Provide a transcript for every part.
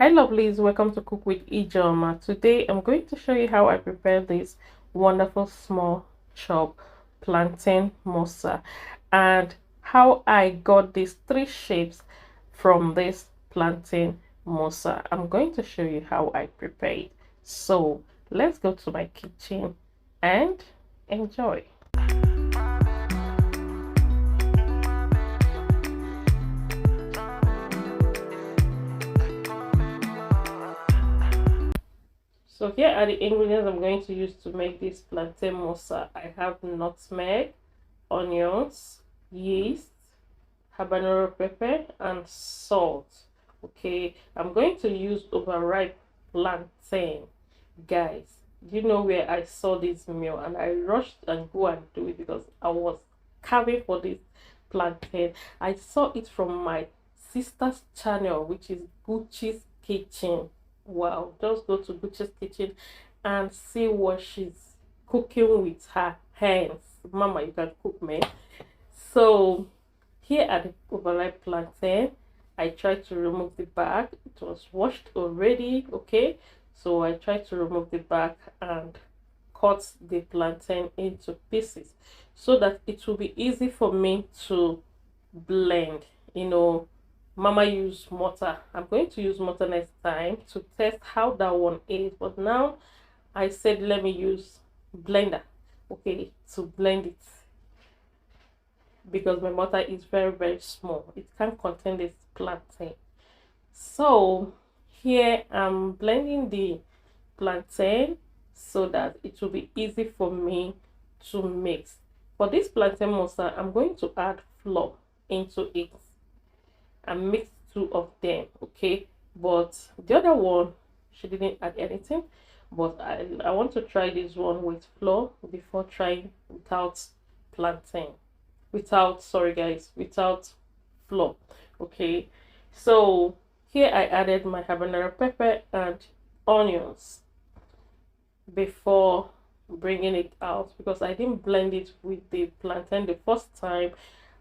Hi lovelies, welcome to Cook with Ijoma. Today I'm going to show you how I prepare this wonderful small chop plantain mosa and how I got these three shapes from this plantain mosa. I'm going to show you how I prepare it. So let's go to my kitchen and enjoy. So here are the ingredients I'm going to use to make this plantain mosa. I have nutmeg, onions, yeast, habanero pepper, and salt. Okay, I'm going to use overripe plantain. Guys, do you know where I saw this meal and I rushed and go and do it because I was carving for this plantain. I saw it from my sister's channel, which is Gucci's Kitchen. Wow, just go to Gucci's Kitchen and see what she's cooking with her hands. Mama, you can cook, man. So here are the overripe plantain. I tried to remove the back. It was washed already. Okay, so I tried to remove the back and cut the plantain into pieces so that it will be easy for me to blend. Mama used mortar. I'm going to use mortar next time to test how that one is, but now I said let me use blender, okay, to blend it because my mortar is very small. It can't contain this plantain. So here I'm blending the plantain so that it will be easy for me to mix. For this plantain mosa, I'm going to add flour into it and mix two of them, okay? But the other one, she didn't add anything, but I want to try this one with flour before trying without plantain, without, sorry guys, without flour. Okay, so here I added my habanero pepper and onions before bringing it out because I didn't blend it with the plantain the first time.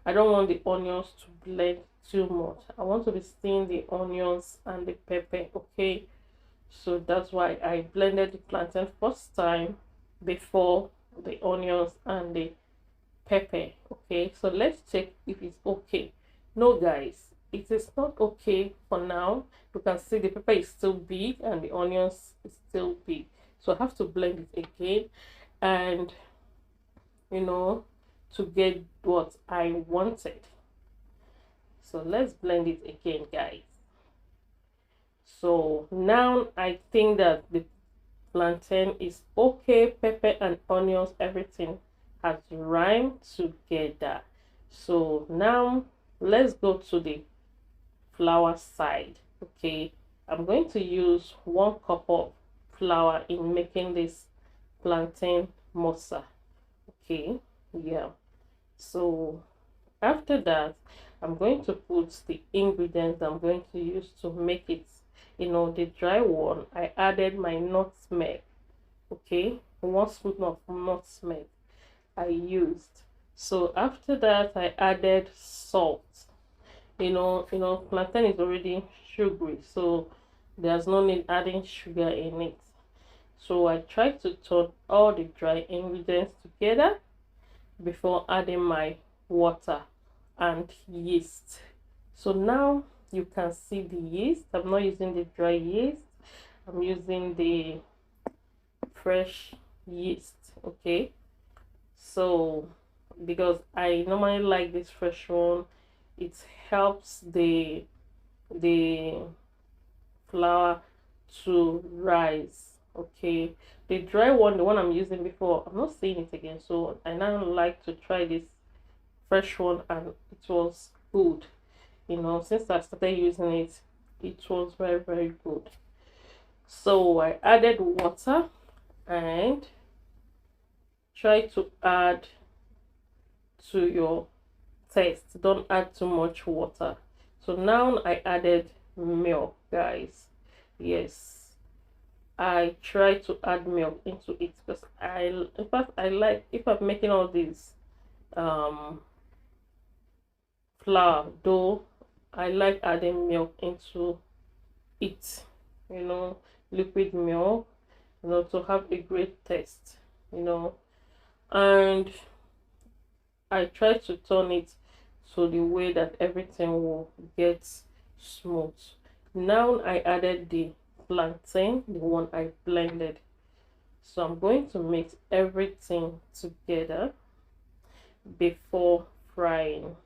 I don't want the onions to blend too much. I want to be seeing the onions and the pepper, okay? So that's why I blended the plantain first time before the onions and the pepper. Okay, so let's check if it's okay. No guys, it is not okay for now. You can see the pepper is still big and the onions is still big, so I have to blend it again and to get what I wanted. So let's blend it again, guys. So now I think that the plantain is okay. Pepper and onions, everything has rhymed together. So now let's go to the flour side. Okay, I'm going to use 1 cup of flour in making this plantain mosa. Okay, yeah. So after that, I'm going to put the ingredients I'm going to use to make it. The dry one, I added my nutmeg. Okay, 1 spoon of nutmeg I used. So after that, I added salt. Plantain is already sugary, so there's no need adding sugar in it. So I try to turn all the dry ingredients together before adding my water and yeast. So now you can see the yeast. I'm not using the dry yeast, I'm using the fresh yeast. Okay, so because I normally like this fresh one, it helps the flour to rise. Okay, the dry one, the one I'm using before, I'm not seeing it again, so I now like to try this fresh one and it was good. Since I started using it, it was very good. So I added water and try to add to your taste. Don't add too much water. So now I added milk, guys. Yes, I try to add milk into it because in fact I like, if I'm making all these flour dough, I like adding milk into eat, you know, liquid milk, you know, to have a great taste, you know. And I try to turn it to the way that everything will get smooth. Now I added the plantain, the one I blended. So I'm going to mix everything together before frying.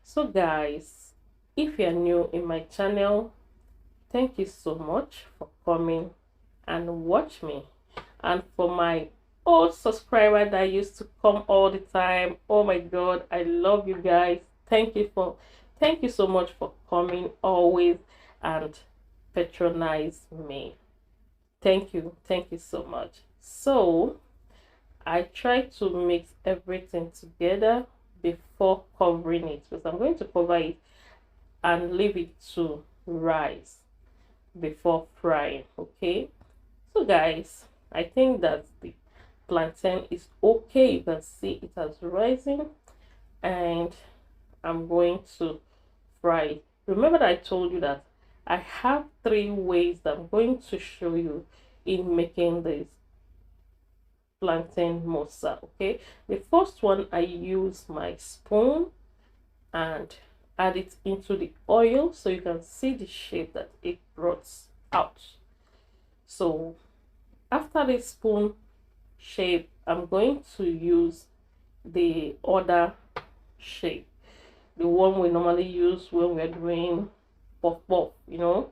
So guys, if you're new in my channel, thank you so much for coming and watch me. And for my old subscriber that used to come all the time, oh my god, I love you guys. Thank you so much for coming always and patronize me. Thank you so much. So I try to mix everything together before covering it, because I'm going to cover it and leave it to rise before frying. Okay, so guys, I think that the plantain is okay. You can see it has rising, and I'm going to fry it. Remember that I told you that I have 3 ways that I'm going to show you in making this plantain mosa. Okay, the first one, I use my spoon and add it into the oil so you can see the shape that it brought out. So after the spoon shape, I'm going to use the other shape, the one we normally use when we're doing puff puff, you know.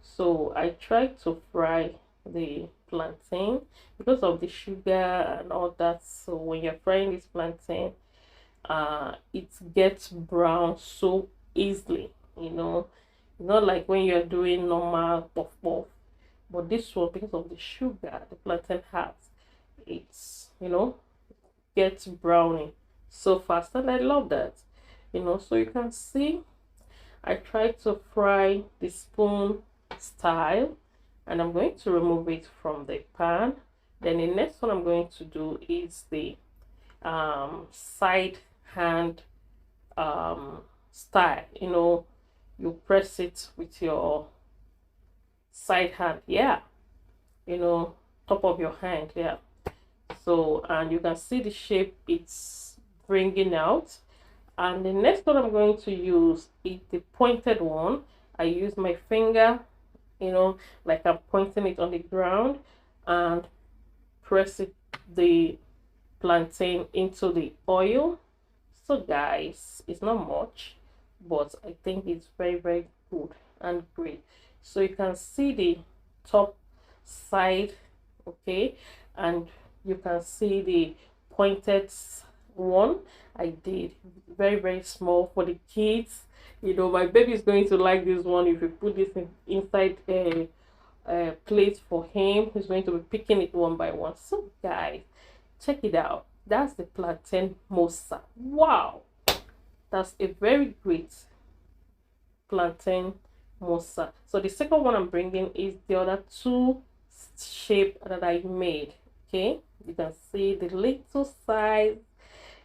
So I try to fry the plantain because of the sugar and all that. So when you're frying this plantain, it gets brown so easily, you know. Not like when you're doing normal puff puff, but this one, because of the sugar the plantain has, it's, you know, gets browning so fast, and I love that, you know. So you can see I try to fry the spoon style, and I'm going to remove it from the pan. Then the next one I'm going to do is the side hand style, you know. You press it with your side hand, yeah, you know, top of your hand, yeah. So, and you can see the shape it's bringing out. And the next one I'm going to use is the pointed one. I use my finger, you know, like I'm pointing it on the ground, and press it, the plantain, into the oil. So guys, it's not much, but I think it's very good and great. So you can see the top side, okay, and you can see the pointed one I did, very small for the kids. You know, my baby is going to like this one. If you put this inside a plate for him, he's going to be picking it one by one. So guys, check it out. That's the plantain mosa. Wow, that's a very great plantain mosa. So the second one I'm bringing is the other 2 shape that I made. Okay, you can see the little size,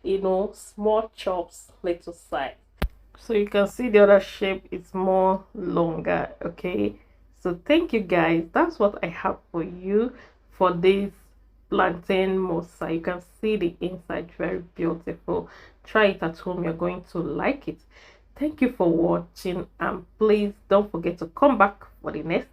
you know, small chops, little size. So you can see the other shape is more longer. Okay, so thank you guys. That's what I have for you for this plantain mosa. You can see the inside, very beautiful. Try it at home, you're going to like it. Thank you for watching, and please don't forget to come back for the next